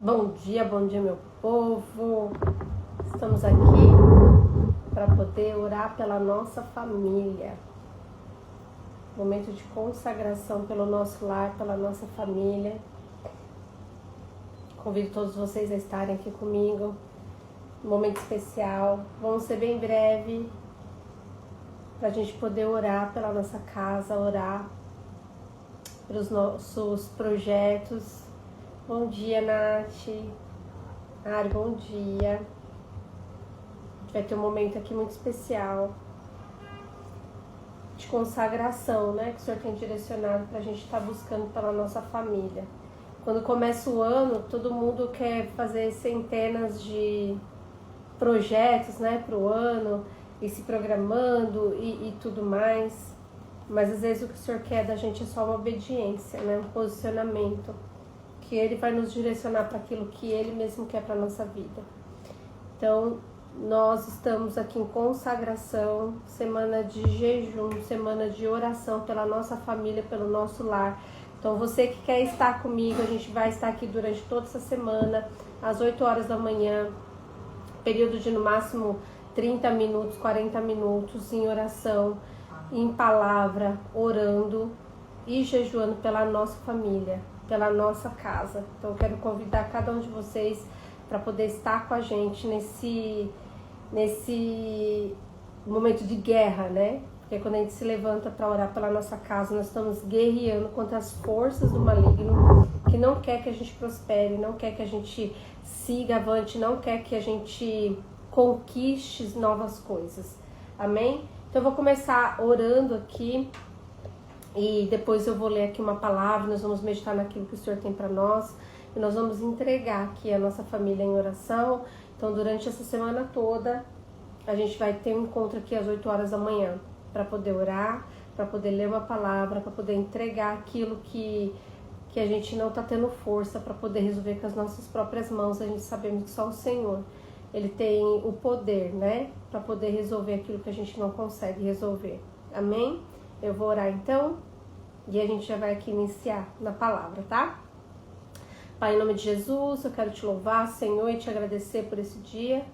Bom dia, meu povo. Estamos aqui para poder orar pela nossa família. Momento de consagração pelo nosso lar, pela nossa família. Convido todos vocês a estarem aqui comigo. Momento especial. Vamos ser bem breve para a gente poder orar pela nossa casa, orar pelos nossos projetos. Bom dia, Nath. Ari, bom dia. A gente vai ter um momento aqui muito especial de consagração, né? Que o Senhor tem direcionado para a gente estar buscando pela nossa família. Quando começa o ano, todo mundo quer fazer centenas de projetos, né, para o ano, e se programando e tudo mais. Mas às vezes o que o Senhor quer da gente é só uma obediência, né? Um posicionamento. Que Ele vai nos direcionar para aquilo que Ele mesmo quer para a nossa vida. Então, nós estamos aqui em consagração, semana de jejum, semana de oração pela nossa família, pelo nosso lar. Então, você que quer estar comigo, a gente vai estar aqui durante toda essa semana, às 8 horas da manhã, período de no máximo 30 minutos, 40 minutos em oração, em palavra, orando e jejuando pela nossa família, pela nossa casa. Então eu quero convidar cada um de vocês para poder estar com a gente nesse momento de guerra, né? Porque quando a gente se levanta para orar pela nossa casa, nós estamos guerreando contra as forças do maligno, que não quer que a gente prospere, não quer que a gente siga avante, não quer que a gente conquiste novas coisas. Amém? Então eu vou começar orando aqui. E depois eu vou ler aqui uma palavra, nós vamos meditar naquilo que o Senhor tem para nós. E nós vamos entregar aqui a nossa família em oração. Então durante essa semana toda, a gente vai ter um encontro aqui às 8 horas da manhã. Para poder orar, para poder ler uma palavra, para poder entregar aquilo que a gente não está tendo força para poder resolver com as nossas próprias mãos. A gente sabemos que só o Senhor, Ele tem o poder, né? Para poder resolver aquilo que a gente não consegue resolver. Amém? Eu vou orar então e a gente já vai aqui iniciar na palavra, tá? Pai, em nome de Jesus, eu quero te louvar, Senhor, e te agradecer por esse dia.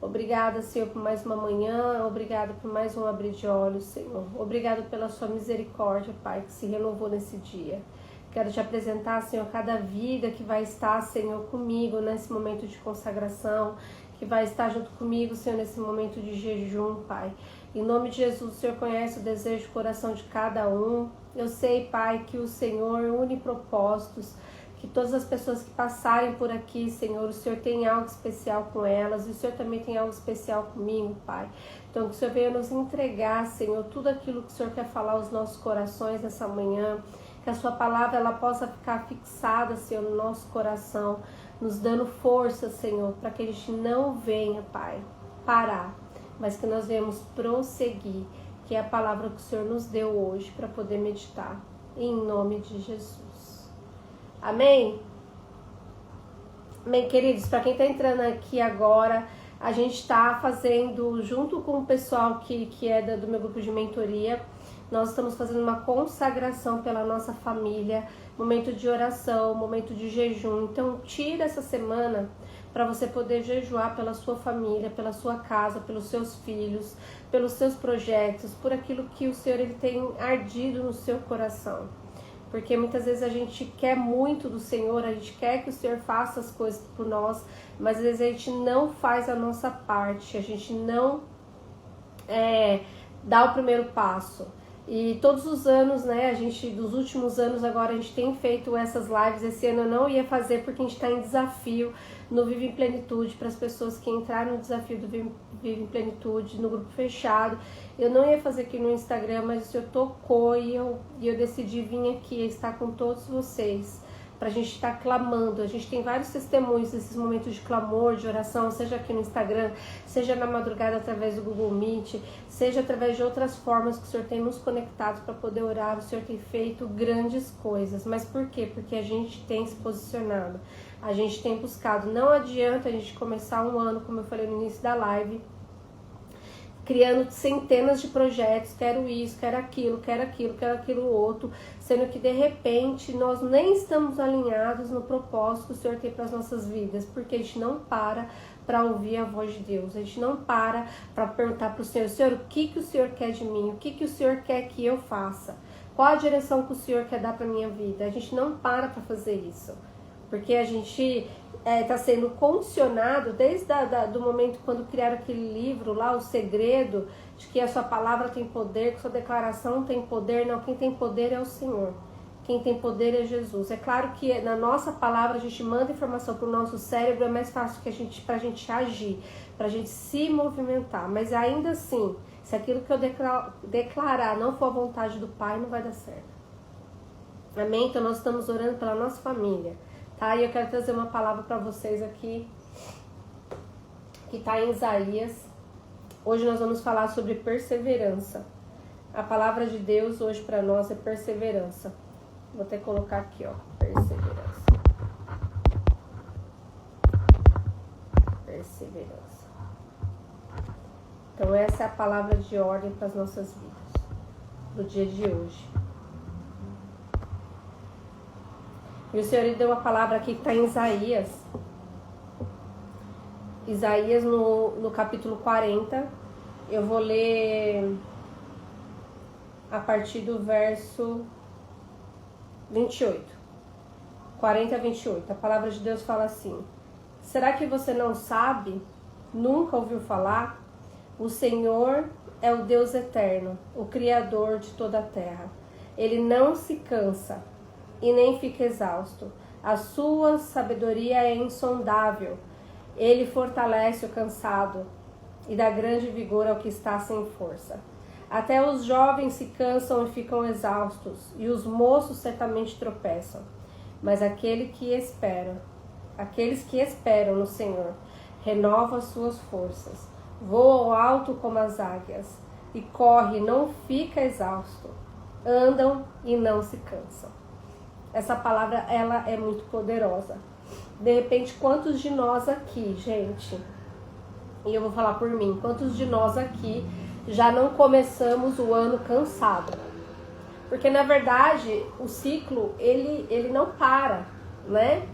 Obrigada, Senhor, por mais uma manhã, obrigada por mais um abrir de olhos, Senhor. Obrigada pela sua misericórdia, Pai, que se renovou nesse dia. Quero te apresentar, Senhor, cada vida que vai estar, Senhor, comigo nesse momento de consagração, que vai estar junto comigo, Senhor, nesse momento de jejum, Pai. Em nome de Jesus, o Senhor conhece o desejo do coração de cada um. Eu sei, Pai, que o Senhor une propósitos, que todas as pessoas que passarem por aqui, Senhor, o Senhor tem algo especial com elas, e o Senhor também tem algo especial comigo, Pai. Então, que o Senhor venha nos entregar, Senhor, tudo aquilo que o Senhor quer falar aos nossos corações nessa manhã, que a sua palavra ela possa ficar fixada, Senhor, no nosso coração, nos dando força, Senhor, para que a gente não venha, Pai, parar, mas que nós venhamos prosseguir, que é a palavra que o Senhor nos deu hoje para poder meditar, em nome de Jesus. Amém? Bem, queridos, para quem está entrando aqui agora, a gente está fazendo, junto com o pessoal que é do meu grupo de mentoria, nós estamos fazendo uma consagração pela nossa família, momento de oração, momento de jejum. Então, tira essa semana para você poder jejuar pela sua família, pela sua casa, pelos seus filhos, pelos seus projetos, por aquilo que o Senhor ele tem ardido no seu coração. Porque muitas vezes a gente quer muito do Senhor, a gente quer que o Senhor faça as coisas por nós, mas às vezes a gente não faz a nossa parte, a gente não dá o primeiro passo. E todos os anos, né, dos últimos anos agora a gente tem feito essas lives. Esse ano eu não ia fazer porque a gente está em desafio no Vive em Plenitude, para as pessoas que entraram no desafio do Vive em Plenitude, no grupo fechado. Eu não ia fazer aqui no Instagram, mas o Senhor tocou e eu decidi vir aqui estar com todos vocês, para a gente estar clamando. A gente tem vários testemunhos desses momentos de clamor, de oração, seja aqui no Instagram, seja na madrugada através do Google Meet, seja através de outras formas que o Senhor tem nos conectado para poder orar. O Senhor tem feito grandes coisas. Mas por quê? Porque a gente tem se posicionado, a gente tem buscado. Não adianta a gente começar um ano, como eu falei no início da live, criando centenas de projetos, quero isso, quero aquilo outro, sendo que de repente nós nem estamos alinhados no propósito que o Senhor tem para as nossas vidas, porque a gente não para ouvir a voz de Deus, a gente não para perguntar para o Senhor, Senhor, o que o Senhor quer de mim, o que o Senhor quer que eu faça, qual a direção que o Senhor quer dar para a minha vida, a gente não para fazer isso, porque a gente está sendo condicionado desde do momento quando criaram aquele livro lá, O Segredo, de que a sua palavra tem poder, que a sua declaração tem poder. Não, quem tem poder é o Senhor, quem tem poder é Jesus. É claro que na nossa palavra a gente manda informação para o nosso cérebro, é mais fácil que para a gente agir, para a gente se movimentar, mas ainda assim, se aquilo que eu declarar não for a vontade do Pai, não vai dar certo. Amém? Então nós estamos orando pela nossa família. Tá, e eu quero trazer uma palavra para vocês aqui, que está em Isaías. Hoje nós vamos falar sobre perseverança. A palavra de Deus hoje para nós é perseverança. Vou até colocar aqui, ó, perseverança. Perseverança. Então essa é a palavra de ordem para as nossas vidas, do dia de hoje. E o Senhor deu uma palavra aqui que está em Isaías. Isaías no capítulo 40. Eu vou ler a partir do verso 28. 40 a 28. A palavra de Deus fala assim: será que você não sabe? Nunca ouviu falar? O Senhor é o Deus eterno, o Criador de toda a terra. Ele não se cansa e nem fica exausto. A sua sabedoria é insondável. Ele fortalece o cansado e dá grande vigor ao que está sem força. Até os jovens se cansam e ficam exaustos, e os moços certamente tropeçam. Mas aqueles que esperam no Senhor, renovam as suas forças, voam alto como as águias, e correm e não fica exausto, andam e não se cansam. Essa palavra, ela é muito poderosa. De repente, quantos de nós aqui, gente, e eu vou falar por mim, quantos de nós aqui já não começamos o ano cansado? Porque, na verdade, o ciclo, ele não para, né?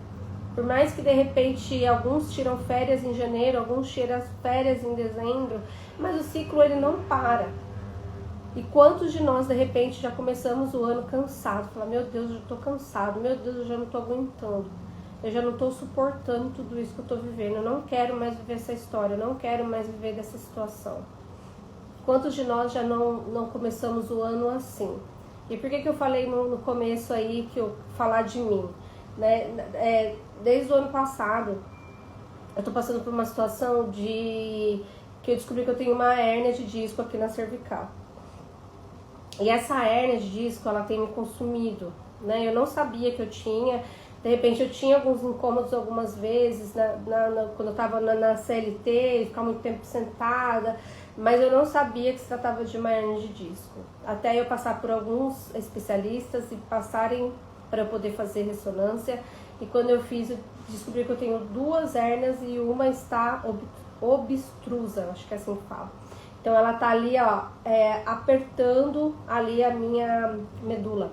Por mais que, de repente, alguns tiram férias em janeiro, alguns tiram férias em dezembro, mas o ciclo, ele não para. E quantos de nós, de repente, já começamos o ano cansado? Falar, meu Deus, eu já estou cansado, meu Deus, eu já não estou aguentando. Eu já não estou suportando tudo isso que eu estou vivendo. Eu não quero mais viver essa história, eu não quero mais viver dessa situação. Quantos de nós já não começamos o ano assim? E por que eu falei no começo aí que eu falar de mim? Né? Desde o ano passado, eu estou passando por uma situação que eu descobri que eu tenho uma hérnia de disco aqui na cervical. E essa hérnia de disco, ela tem me consumido, né? Eu não sabia que eu tinha. De repente eu tinha alguns incômodos algumas vezes, quando eu estava na CLT, ficar muito tempo sentada, mas eu não sabia que se tratava de uma hérnia de disco. Até eu passar por alguns especialistas e passarem para eu poder fazer ressonância. E quando eu fiz, eu descobri que eu tenho 2 hérnias e uma está obstrusa, acho que é assim que fala. Então ela tá ali, ó, apertando ali a minha medula.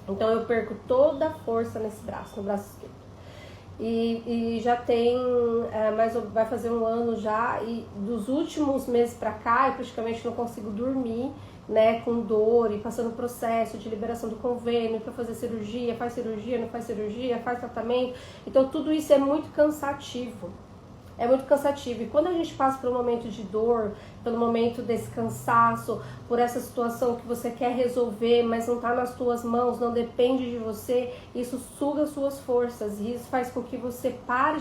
Então eu perco toda a força nesse braço, no braço esquerdo. E já tem, vai fazer um ano já, e dos últimos meses pra cá, eu praticamente não consigo dormir, né, com dor e passando processo de liberação do convênio para fazer cirurgia, faz cirurgia, não faz cirurgia, faz tratamento. Então tudo isso é muito cansativo. É muito cansativo. E quando a gente passa por um momento de dor, pelo momento desse cansaço, por essa situação que você quer resolver, mas não está nas tuas mãos, não depende de você, isso suga suas forças. E isso faz com que você pare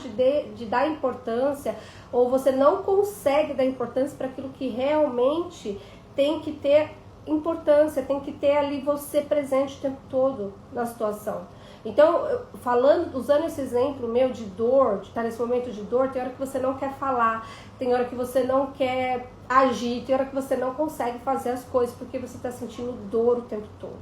de dar importância, ou você não consegue dar importância para aquilo que realmente tem que ter importância, tem que ter ali você presente o tempo todo na situação. Então, usando esse exemplo meu de dor, de estar nesse momento de dor, tem hora que você não quer falar, tem hora que você não quer agir, tem hora que você não consegue fazer as coisas porque você está sentindo dor o tempo todo.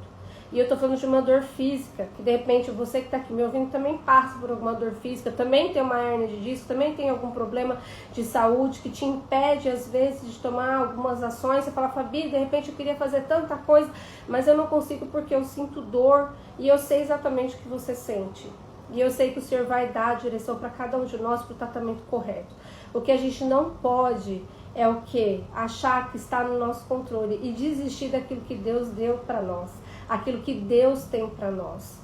E eu tô falando de uma dor física, que de repente você que tá aqui me ouvindo também passa por alguma dor física, também tem uma hérnia de disco, também tem algum problema de saúde que te impede às vezes de tomar algumas ações. Você fala, Fabi, de repente eu queria fazer tanta coisa, mas eu não consigo porque eu sinto dor e eu sei exatamente o que você sente. E eu sei que o Senhor vai dar a direção para cada um de nós para o tratamento correto. O que a gente não pode é o quê? Achar que está no nosso controle e desistir daquilo que Deus deu para nós. Aquilo que Deus tem para nós.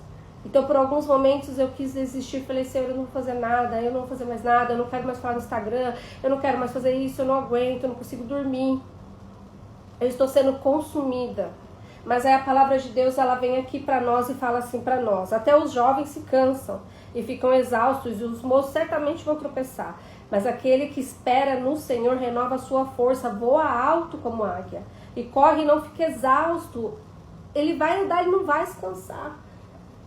Então, por alguns momentos eu quis desistir, falei, Senhor, eu não vou fazer nada, eu não vou fazer mais nada, eu não quero mais falar no Instagram, eu não quero mais fazer isso, eu não aguento, eu não consigo dormir. Eu estou sendo consumida. Mas aí a palavra de Deus, ela vem aqui para nós e fala assim para nós. Até os jovens se cansam e ficam exaustos e os moços certamente vão tropeçar. Mas aquele que espera no Senhor renova a sua força, voa alto como águia e corre e não fica exausto. Ele vai andar e não vai se cansar.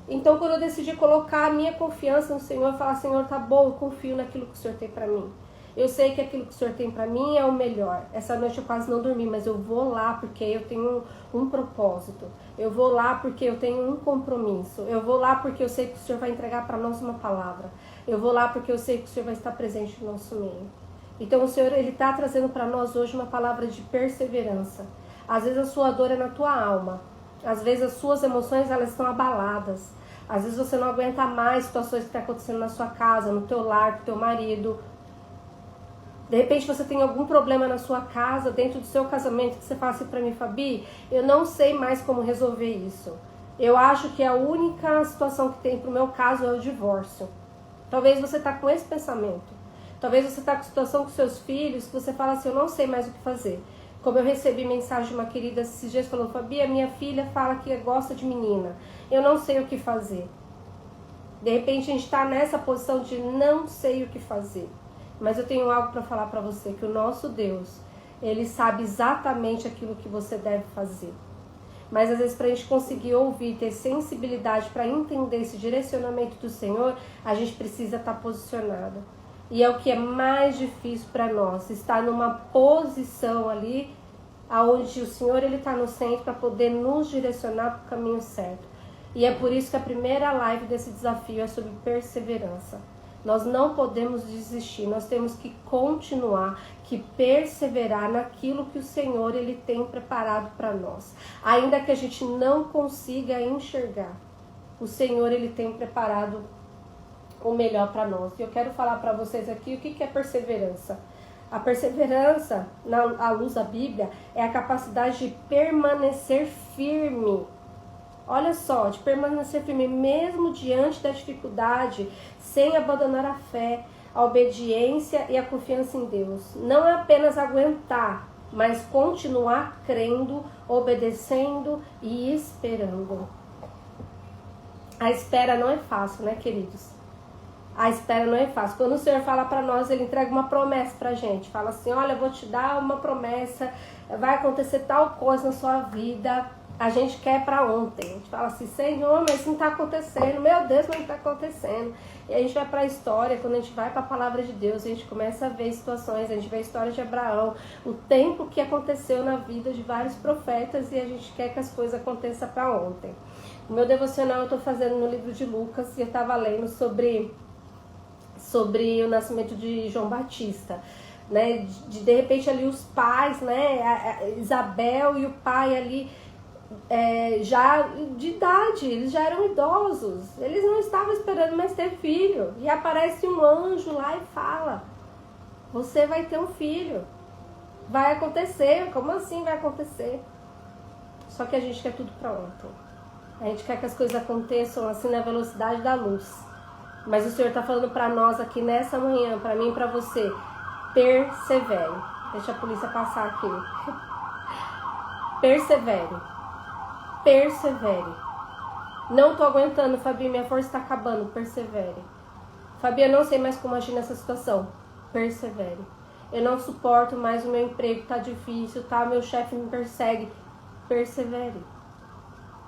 Então, quando eu decidi colocar a minha confiança no Senhor, falar, Senhor, tá bom, eu confio naquilo que o Senhor tem para mim. Eu sei que aquilo que o Senhor tem para mim é o melhor. Essa noite eu quase não dormi, mas eu vou lá porque eu tenho um propósito. Eu vou lá porque eu tenho um compromisso. Eu vou lá porque eu sei que o Senhor vai entregar para nós uma palavra. Eu vou lá porque eu sei que o Senhor vai estar presente no nosso meio. Então, o Senhor, Ele está trazendo para nós hoje uma palavra de perseverança. Às vezes a sua dor é na tua alma. Às vezes as suas emoções, elas estão abaladas. Às vezes você não aguenta mais situações que estão acontecendo na sua casa, no teu lar, com o teu marido. De repente você tem algum problema na sua casa, dentro do seu casamento, que você fala assim pra mim, Fabi, eu não sei mais como resolver isso. Eu acho que a única situação que tem pro meu caso é o divórcio. Talvez você tá com esse pensamento. Talvez você tá com situação com seus filhos, que você fala assim, eu não sei mais o que fazer. Como eu recebi mensagem de uma querida esses dias falando, Fabi, a minha filha fala que gosta de menina. Eu não sei o que fazer. De repente a gente está nessa posição de não sei o que fazer. Mas eu tenho algo para falar para você, que o nosso Deus, Ele sabe exatamente aquilo que você deve fazer. Mas às vezes para a gente conseguir ouvir, ter sensibilidade para entender esse direcionamento do Senhor, a gente precisa estar posicionado. E é o que é mais difícil para nós, estar numa posição ali, onde o Senhor está no centro para poder nos direcionar para o caminho certo. E é por isso que a primeira live desse desafio é sobre perseverança. Nós não podemos desistir, nós temos que continuar, que perseverar naquilo que o Senhor Ele tem preparado para nós. Ainda que a gente não consiga enxergar, o Senhor Ele tem preparado o melhor para nós. E eu quero falar para vocês aqui o que é perseverança. A perseverança, à luz da Bíblia, é a capacidade de permanecer firme. Olha só, de permanecer firme mesmo diante da dificuldade, sem abandonar a fé, a obediência e a confiança em Deus. Não é apenas aguentar, mas continuar crendo, obedecendo e esperando. A espera não é fácil, né, queridos? A espera não é fácil. Quando o Senhor fala para nós, Ele entrega uma promessa pra gente. Fala assim, olha, eu vou te dar uma promessa, vai acontecer tal coisa na sua vida. A gente quer para ontem. A gente fala assim, Senhor, mas isso não está acontecendo. Meu Deus, mas não está acontecendo. E a gente vai para a história, quando a gente vai para a palavra de Deus, a gente começa a ver situações, a gente vê a história de Abraão, o tempo que aconteceu na vida de vários profetas e a gente quer que as coisas aconteçam para ontem. O meu devocional eu estou fazendo no livro de Lucas e eu estava lendo sobre o nascimento de João Batista, né? De repente ali os pais, né? A Isabel e o pai ali já de idade, eles já eram idosos, eles não estavam esperando mais ter filho, e aparece um anjo lá e fala, você vai ter um filho, vai acontecer. Como assim vai acontecer? Só que a gente quer tudo pra ontem, a gente quer que as coisas aconteçam assim na velocidade da luz. Mas o Senhor está falando para nós aqui nessa manhã, para mim e para você, persevere. Deixa a polícia passar aqui. Persevere. Persevere. Não tô aguentando, Fabi, minha força está acabando. Persevere. Fabi, eu não sei mais como agir nessa situação. Persevere. Eu não suporto mais o meu emprego, tá difícil, tá? Meu chefe me persegue. Persevere.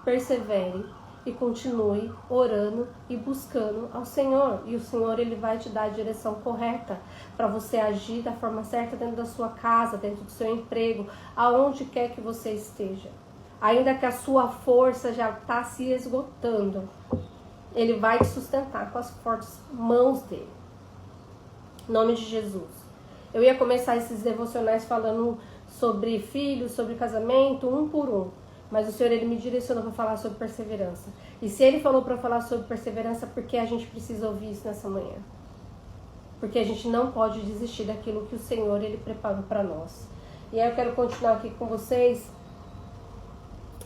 Persevere. E continue orando e buscando ao Senhor. E o Senhor, Ele vai te dar a direção correta para você agir da forma certa dentro da sua casa, dentro do seu emprego, aonde quer que você esteja. ainda que a sua força já está se esgotando, Ele vai te sustentar com as fortes mãos dele. Em nome de Jesus. Eu ia começar esses devocionais falando sobre filhos, sobre casamento, um por um. Mas o Senhor, Ele me direcionou para falar sobre perseverança. E se Ele falou para falar sobre perseverança, por que a gente precisa ouvir isso nessa manhã? Porque a gente não pode desistir daquilo que o Senhor, Ele preparou para nós. E aí eu quero continuar aqui com vocês.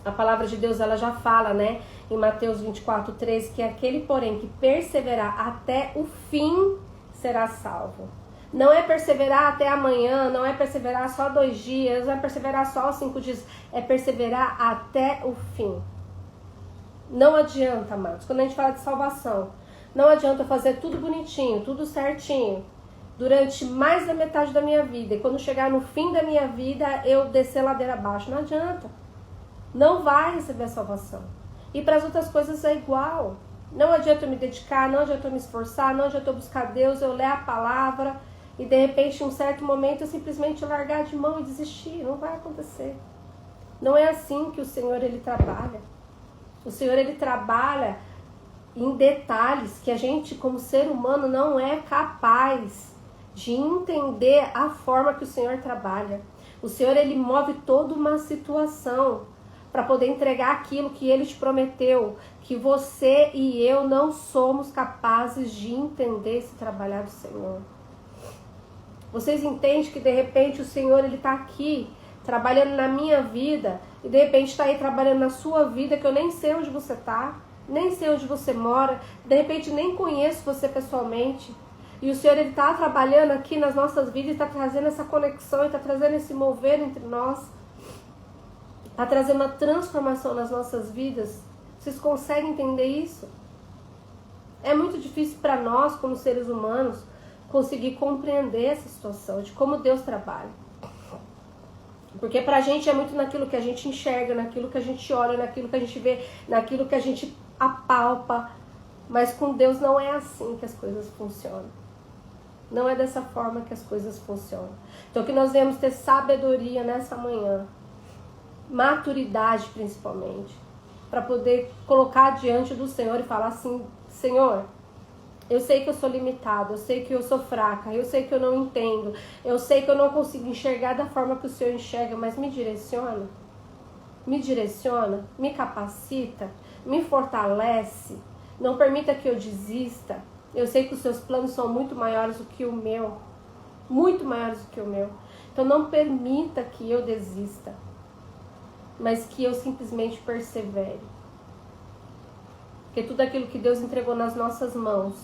A palavra de Deus, ela já fala, né? Em Mateus 24:13, que aquele, porém, que perseverar até o fim, será salvo. Não é perseverar até amanhã, não é perseverar só 2 dias, não é perseverar só 5 dias, é perseverar até o fim. Não adianta, amados, quando a gente fala de salvação, não adianta eu fazer tudo bonitinho, tudo certinho, durante mais da metade da minha vida, e quando chegar no fim da minha vida, eu descer ladeira abaixo. Não adianta. Não vai receber a salvação. E para as outras coisas é igual. Não adianta eu me dedicar, não adianta eu me esforçar, não adianta eu buscar Deus, eu ler a palavra e de repente, em um certo momento, eu simplesmente largar de mão e desistir. Não vai acontecer. Não é assim que o Senhor, Ele trabalha. O Senhor, Ele trabalha em detalhes que a gente, como ser humano, não é capaz de entender a forma que o Senhor trabalha. O Senhor, Ele move toda uma situação para poder entregar aquilo que Ele te prometeu, que você e eu não somos capazes de entender esse trabalhar do Senhor. Vocês entendem que de repente o Senhor, Ele está aqui, trabalhando na minha vida, e de repente está aí trabalhando na sua vida, que eu nem sei onde você está, nem sei onde você mora, de repente nem conheço você pessoalmente, e o Senhor, Ele está trabalhando aqui nas nossas vidas, está trazendo essa conexão, está trazendo esse mover entre nós, está trazendo uma transformação nas nossas vidas. Vocês conseguem entender isso? É muito difícil para nós, como seres humanos, conseguir compreender essa situação, de como Deus trabalha. Porque pra gente é muito naquilo que a gente enxerga, naquilo que a gente olha, naquilo que a gente vê, naquilo que a gente apalpa. Mas com Deus não é assim que as coisas funcionam. Não é dessa forma que as coisas funcionam. Então que nós devemos ter sabedoria nessa manhã, maturidade principalmente, para poder colocar diante do Senhor e falar assim: Senhor, eu sei que eu sou limitado, eu sei que eu sou fraca, eu sei que eu não entendo, eu sei que eu não consigo enxergar da forma que o Senhor enxerga, mas me direciona, me capacita, me fortalece, não permita que eu desista. Eu sei que os seus planos são muito maiores do que o meu, muito maiores do que o meu. Então não permita que eu desista, mas que eu simplesmente persevere. Porque tudo aquilo que Deus entregou nas nossas mãos,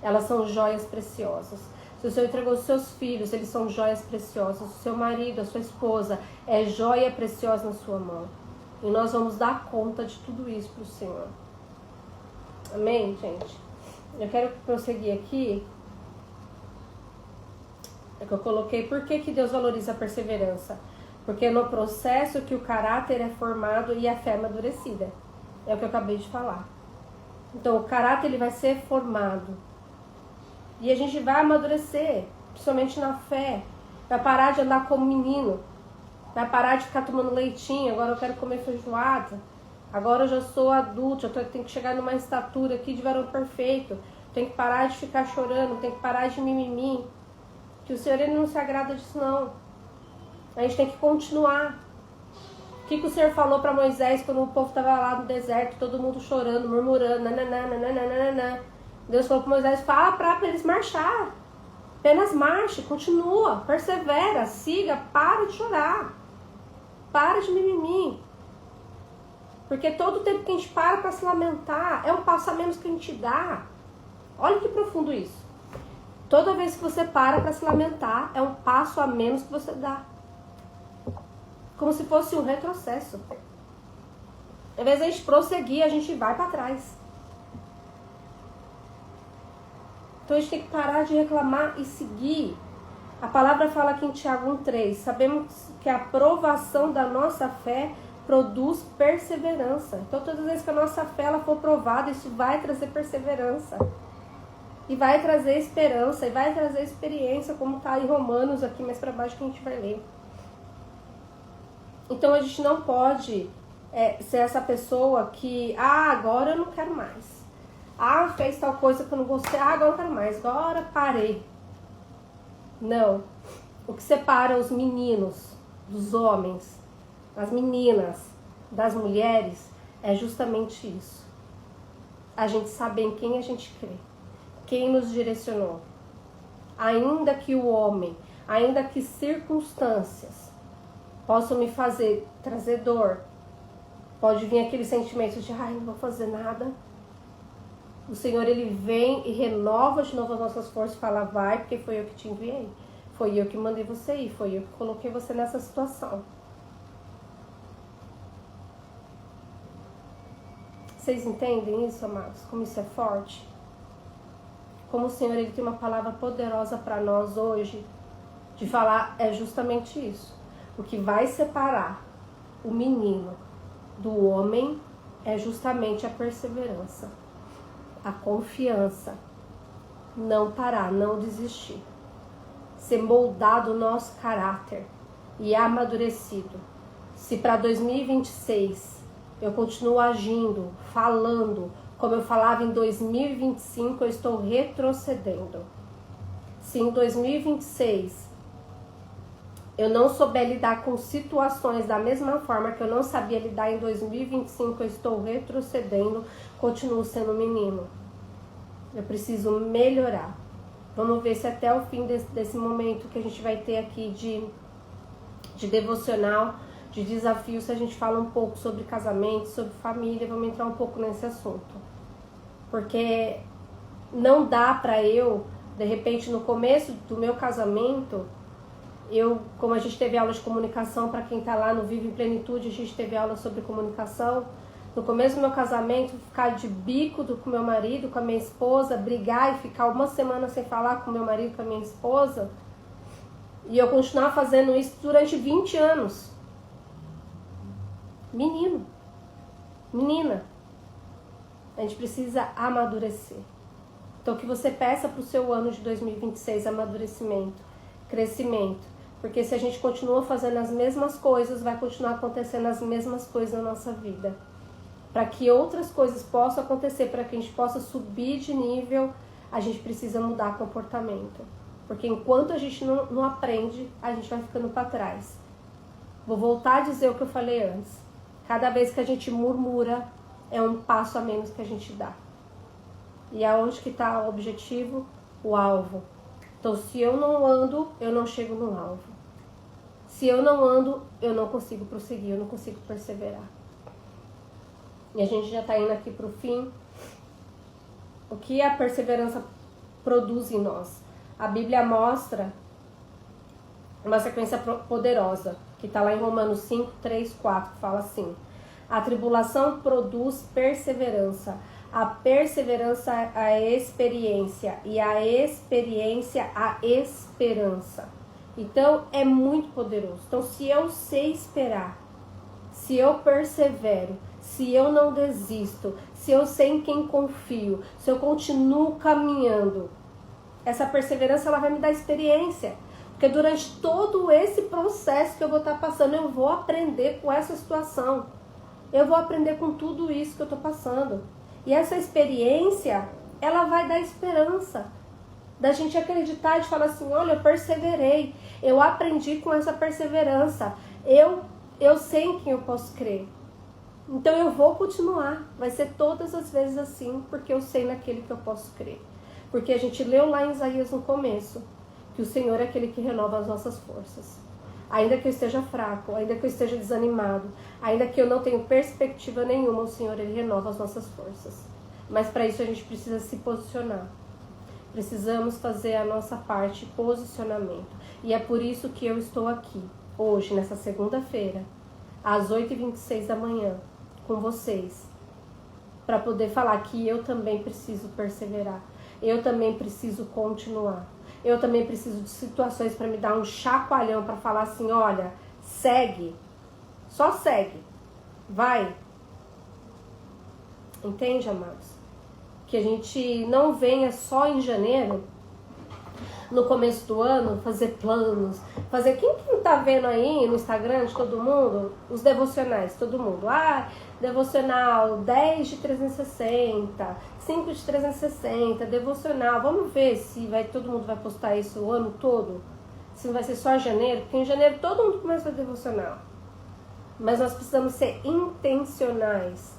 elas são joias preciosas. Se o Senhor entregou os seus filhos, eles são joias preciosas. O seu marido, a sua esposa, é joia preciosa na sua mão. E nós vamos dar conta de tudo isso para o Senhor. Amém, gente? Eu quero prosseguir aqui. É que eu coloquei, por que Deus valoriza a perseverança? Porque é no processo que o caráter é formado e a fé é amadurecida. É o que eu acabei de falar. Então o caráter, ele vai ser formado. E a gente vai amadurecer, principalmente na fé. Vai parar de andar como menino. Vai parar de ficar tomando leitinho. Agora eu quero comer feijoada. Agora eu já sou adulto. Eu tenho que chegar numa estatura aqui de varão perfeito. Tenho que parar de ficar chorando. Tenho que parar de mimimi. Que o Senhor, ele não se agrada disso, não. A gente tem que continuar. O que o Senhor falou para Moisés quando o povo estava lá no deserto, todo mundo chorando, murmurando, nananana. Deus falou para Moisés: fala para eles marchar. Apenas marche, continua, persevera, siga, para de chorar. Para de mimimi. Porque todo tempo que a gente para se lamentar, é um passo a menos que a gente dá. Olha que profundo isso. Toda vez que você para se lamentar, é um passo a menos que você dá. Como se fosse um retrocesso. Ao invés de a gente prosseguir, a gente vai para trás. Então a gente tem que parar de reclamar e seguir. A palavra fala aqui em Tiago 1:3. Sabemos que a aprovação da nossa fé produz perseverança. Então todas as vezes que a nossa fé ela for provada, isso vai trazer perseverança. E vai trazer esperança, e vai trazer experiência, como está em Romanos aqui mais para baixo que a gente vai ler. Então a gente não pode ser essa pessoa que, agora eu não quero mais. Fez tal coisa que eu não gostei, agora eu não quero mais, agora parei. Não. O que separa os meninos dos homens, as meninas das mulheres, é justamente isso. A gente saber em quem a gente crê, quem nos direcionou. Ainda que o homem, ainda que circunstâncias possam me trazer dor, pode vir aquele sentimento de, não vou fazer nada. O Senhor, Ele vem e renova de novo as nossas forças e fala, vai, porque foi eu que te enviei. Foi eu que mandei você ir, foi eu que coloquei você nessa situação. Vocês entendem isso, amados? Como isso é forte? Como o Senhor, Ele tem uma palavra poderosa para nós hoje, de falar é justamente isso. O que vai separar o menino do homem é justamente a perseverança, a confiança, não parar, não desistir. Ser moldado o nosso caráter e amadurecido. Se para 2026 eu continuo agindo, falando, como eu falava em 2025, eu estou retrocedendo. Se em 2026 eu não souber lidar com situações da mesma forma que eu não sabia lidar em 2025, eu estou retrocedendo, continuo sendo menino. Eu preciso melhorar. Vamos ver se até o fim desse momento que a gente vai ter aqui de devocional, de desafio, se a gente fala um pouco sobre casamento, sobre família, vamos entrar um pouco nesse assunto. Porque não dá pra eu, de repente, no começo do meu casamento, como a gente teve aula de comunicação, para quem tá lá no Vive em Plenitude, a gente teve aula sobre comunicação. No começo do meu casamento, ficar de bico com meu marido, com a minha esposa, brigar e ficar uma semana sem falar com meu marido, com a minha esposa. E eu continuar fazendo isso durante 20 anos. Menino, menina, a gente precisa amadurecer. Então que você peça para o seu ano de 2026 amadurecimento, crescimento. Porque se a gente continua fazendo as mesmas coisas, vai continuar acontecendo as mesmas coisas na nossa vida. Para que outras coisas possam acontecer, para que a gente possa subir de nível, a gente precisa mudar comportamento. Porque enquanto a gente não aprende, a gente vai ficando para trás. Vou voltar a dizer o que eu falei antes. Cada vez que a gente murmura, é um passo a menos que a gente dá. E aonde que está o objetivo? O alvo. Então, se eu não ando, eu não chego no alvo. Se eu não ando, eu não consigo prosseguir, eu não consigo perseverar. E a gente já está indo aqui para o fim. O que a perseverança produz em nós? A Bíblia mostra uma sequência poderosa, que está lá em Romanos 5, 3, 4, que fala assim: a tribulação produz perseverança, a perseverança a experiência, e a experiência a esperança. Então é muito poderoso. Então, se eu sei esperar, se eu persevero, se eu não desisto, se eu sei em quem confio, se eu continuo caminhando, essa perseverança ela vai me dar experiência. Porque durante todo esse processo que eu vou estar passando, eu vou aprender com essa situação. Eu vou aprender com tudo isso que eu estou passando. E essa experiência, ela vai dar esperança. Da gente acreditar e de falar assim, olha, eu perseverei. Eu aprendi com essa perseverança. Eu sei em quem eu posso crer. Então eu vou continuar. Vai ser todas as vezes assim, porque eu sei naquele que eu posso crer. Porque a gente leu lá em Isaías no começo, que o Senhor é aquele que renova as nossas forças. Ainda que eu esteja fraco, ainda que eu esteja desanimado, ainda que eu não tenha perspectiva nenhuma, o Senhor, Ele renova as nossas forças. Mas para isso a gente precisa se posicionar. Precisamos fazer a nossa parte, posicionamento. E é por isso que eu estou aqui, hoje, nessa segunda-feira, às 8h26 da manhã, com vocês, para poder falar que eu também preciso perseverar. Eu também preciso continuar. Eu também preciso de situações para me dar um chacoalhão, para falar assim, olha, segue. Só segue. Vai. Entende, amados? Que a gente não venha só em janeiro no começo do ano, fazer planos, fazer... Quem tá vendo aí no Instagram de todo mundo? Os devocionais, todo mundo. Devocional 10 de 360, 5 de 360, devocional. Vamos ver se todo mundo vai postar isso o ano todo? Se não vai ser só janeiro, porque em janeiro todo mundo começa a devocional. Mas nós precisamos ser intencionais.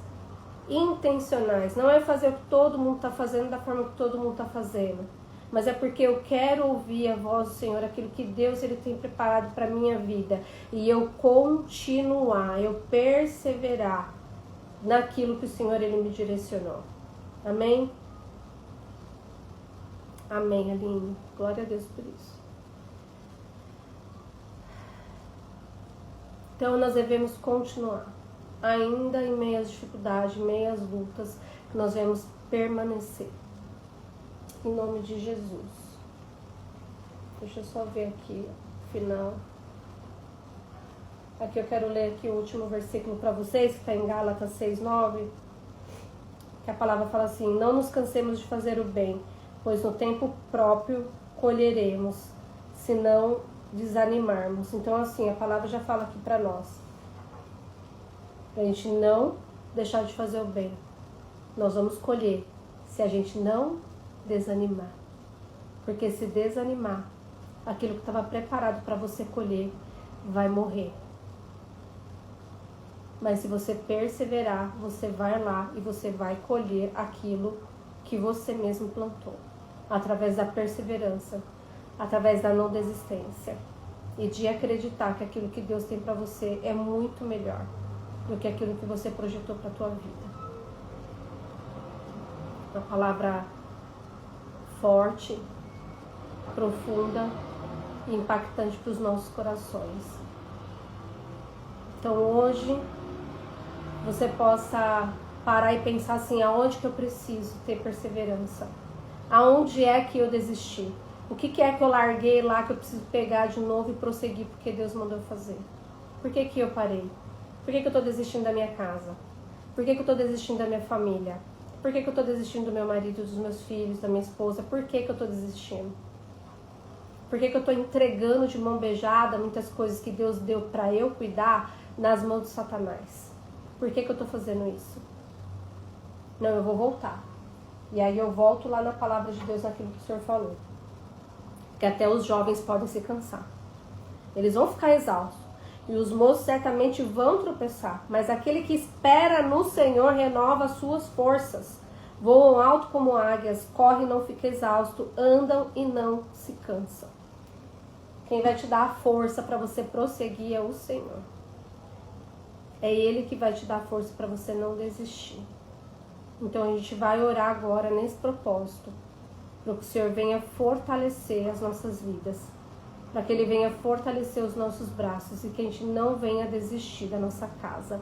Intencionais. Não é fazer o que todo mundo está fazendo da forma que todo mundo está fazendo. Mas é porque eu quero ouvir a voz do Senhor, aquilo que Deus ele tem preparado para a minha vida. E eu continuar, eu perseverar naquilo que o Senhor ele me direcionou. Amém? Amém, Aline. Glória a Deus por isso. Então nós devemos continuar, ainda em meio às dificuldades, em meio às lutas, que nós devemos permanecer. Em nome de Jesus. Deixa eu só ver aqui o final. Aqui eu quero ler aqui o último versículo para vocês, que está em Gálatas 6:9. Que a palavra fala assim: não nos cansemos de fazer o bem, pois no tempo próprio colheremos, se não desanimarmos. Então assim, a palavra já fala aqui para nós, pra gente não deixar de fazer o bem. Nós vamos colher se a gente não desanimar. Porque se desanimar, aquilo que estava preparado para você colher vai morrer. Mas se você perseverar, você vai lá e você vai colher aquilo que você mesmo plantou, através da perseverança, através da não desistência e de acreditar que aquilo que Deus tem para você é muito melhor do que aquilo que você projetou para a tua vida. Uma palavra forte, profunda e impactante para os nossos corações. Então hoje você possa parar e pensar assim: aonde que eu preciso ter perseverança? Aonde é que eu desisti? O que é que eu larguei lá que eu preciso pegar de novo e prosseguir porque Deus mandou fazer? Por que que eu parei? Por que que eu estou desistindo da minha casa? Por que que eu estou desistindo da minha família? Por que que eu estou desistindo do meu marido, dos meus filhos, da minha esposa? Por que que eu estou desistindo? Por que que eu estou entregando de mão beijada muitas coisas que Deus deu para eu cuidar nas mãos de Satanás? Por que que eu estou fazendo isso? Não, eu vou voltar. E aí eu volto lá na palavra de Deus, naquilo que o Senhor falou. Que até os jovens podem se cansar. Eles vão ficar exaustos. E os moços certamente vão tropeçar. Mas aquele que espera no Senhor renova as suas forças. Voam alto como águias, correm e não ficam exaustos, andam e não se cansam. Quem vai te dar a força para você prosseguir é o Senhor. É Ele que vai te dar força para você não desistir. Então a gente vai orar agora nesse propósito, para que o Senhor venha fortalecer as nossas vidas, para que Ele venha fortalecer os nossos braços e que a gente não venha desistir da nossa casa.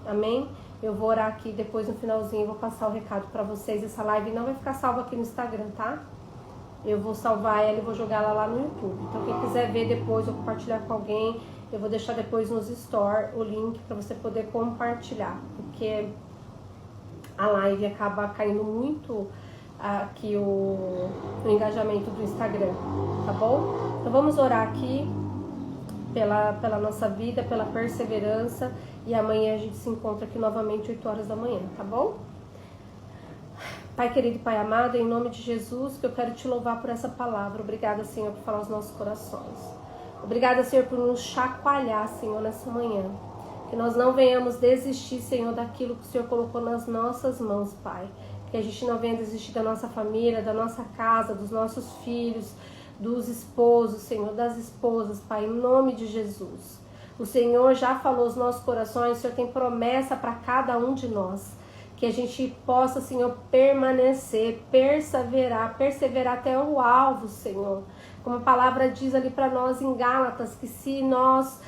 Amém? Eu vou orar aqui, depois no finalzinho eu vou passar o recado para vocês. Essa live não vai ficar salva aqui no Instagram, tá? Eu vou salvar ela e vou jogar ela lá no YouTube. Então quem quiser ver depois ou compartilhar com alguém, eu vou deixar depois nos stories o link para você poder compartilhar, porque a live acaba caindo muito aqui o engajamento do Instagram, tá bom? Então vamos orar aqui pela nossa vida, pela perseverança, e amanhã a gente se encontra aqui novamente 8 horas da manhã, tá bom? Pai querido e Pai amado, em nome de Jesus, que eu quero te louvar por essa palavra. Obrigada, Senhor, por falar aos nossos corações. Obrigada, Senhor, por nos chacoalhar, Senhor, nessa manhã. Que nós não venhamos desistir, Senhor, daquilo que o Senhor colocou nas nossas mãos, Pai. Que a gente não venha desistir da nossa família, da nossa casa, dos nossos filhos, dos esposos, Senhor, das esposas, Pai, em nome de Jesus. O Senhor já falou aos nossos corações, o Senhor tem promessa para cada um de nós. Que a gente possa, Senhor, permanecer, perseverar até o alvo, Senhor. Como a palavra diz ali para nós em Gálatas, que se nós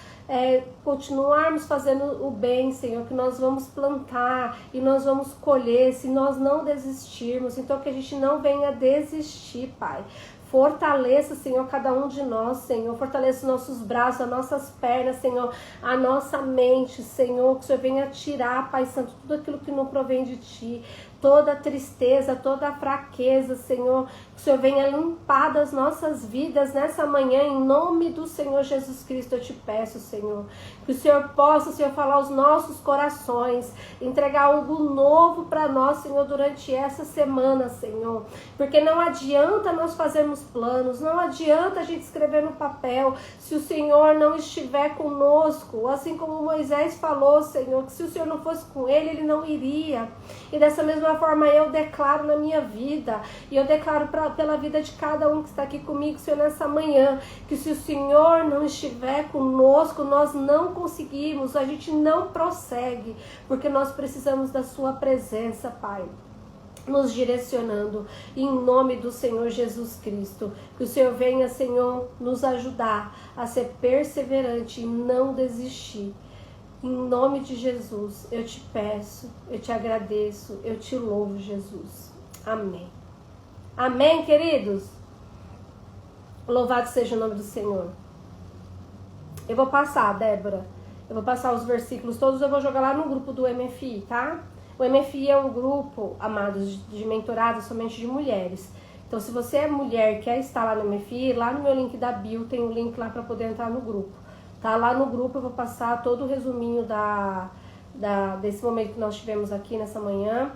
continuarmos fazendo o bem, Senhor, que nós vamos plantar e nós vamos colher, se nós não desistirmos. Então que a gente não venha desistir, Pai. Fortaleça, Senhor, cada um de nós, Senhor. Fortaleça os nossos braços, as nossas pernas, Senhor. A nossa mente, Senhor. Que o Senhor venha tirar, Pai Santo, tudo aquilo que não provém de Ti. toda tristeza, toda fraqueza, Senhor, que o Senhor venha limpar das nossas vidas nessa manhã, em nome do Senhor Jesus Cristo, eu te peço, Senhor, que o Senhor possa, Senhor, falar aos nossos corações, entregar algo novo para nós, Senhor, durante essa semana, Senhor, porque não adianta nós fazermos planos, não adianta a gente escrever no papel, se o Senhor não estiver conosco, assim como Moisés falou, Senhor, que se o Senhor não fosse com ele não iria, e dessa mesma forma eu declaro na minha vida, e eu declaro pela vida de cada um que está aqui comigo, Senhor, nessa manhã, que se o Senhor não estiver conosco, nós não conseguimos, a gente não prossegue, porque nós precisamos da sua presença, Pai, nos direcionando, em nome do Senhor Jesus Cristo, que o Senhor venha, Senhor, nos ajudar a ser perseverante e não desistir. Em nome de Jesus, eu te peço, eu te agradeço, eu te louvo, Jesus. Amém. Amém, queridos? Louvado seja o nome do Senhor. Eu vou passar, Débora. Eu vou passar os versículos todos, eu vou jogar lá no grupo do MFI, tá? O MFI é um grupo, amados, de mentorado somente de mulheres. Então, se você é mulher e quer estar lá no MFI, lá no meu link da bio tem um link lá para poder entrar no grupo. Tá? Lá no grupo eu vou passar todo o resuminho desse momento que nós tivemos aqui nessa manhã.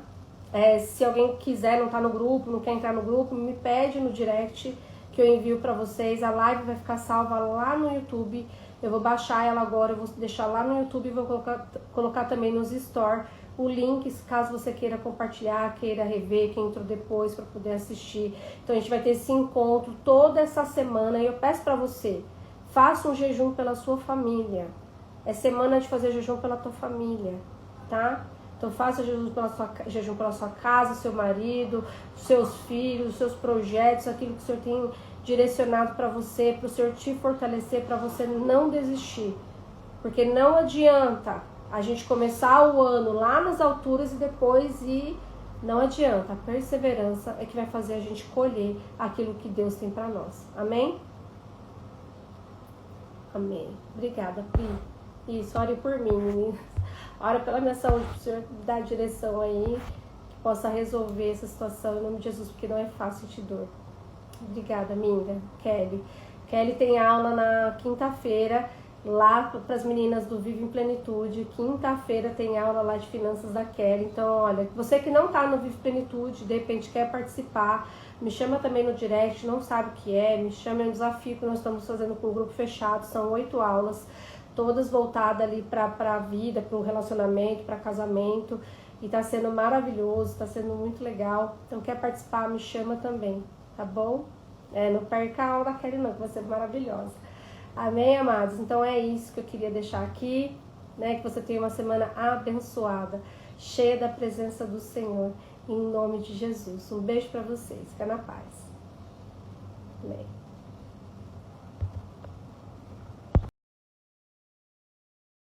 Se alguém quiser, não tá no grupo, não quer entrar no grupo, me pede no direct que eu envio para vocês. A live vai ficar salva lá no YouTube. Eu vou baixar ela agora, eu vou deixar lá no YouTube e vou colocar também nos store o link, caso você queira compartilhar, queira rever, quem entrou depois para poder assistir. Então a gente vai ter esse encontro toda essa semana e eu peço para você, faça um jejum pela sua família. É semana de fazer jejum pela tua família, tá? Então faça jejum pela sua casa, seu marido, seus filhos, seus projetos, aquilo que o Senhor tem direcionado para você, para o Senhor te fortalecer, para você não desistir. Porque não adianta a gente começar o ano lá nas alturas e depois ir. Não adianta. A perseverança é que vai fazer a gente colher aquilo que Deus tem para nós. Amém? Amém. Obrigada, Pi. Isso, ore por mim, meninas. Ore pela minha saúde, para o Senhor dar direção aí, que possa resolver essa situação em nome de Jesus, porque não é fácil de dor. Obrigada, Minga. Kelly. Kelly tem aula na quinta-feira, lá para as meninas do Vive em Plenitude. Quinta-feira tem aula lá de finanças da Kelly. Então, olha, você que não está no Vive Plenitude, de repente quer participar, me chama também no direct, não sabe o que é, me chama, é um desafio que nós estamos fazendo com um grupo fechado, são 8 aulas, todas voltadas ali para a vida, para o relacionamento, para casamento, e tá sendo maravilhoso, tá sendo muito legal. Então, quer participar, me chama também, tá bom? Não perca a aula da Kelly não, que vai ser maravilhosa. Amém, amados? Então é isso que eu queria deixar aqui, né? Que você tenha uma semana abençoada, cheia da presença do Senhor, em nome de Jesus. Um beijo para vocês, fica na paz. Amém.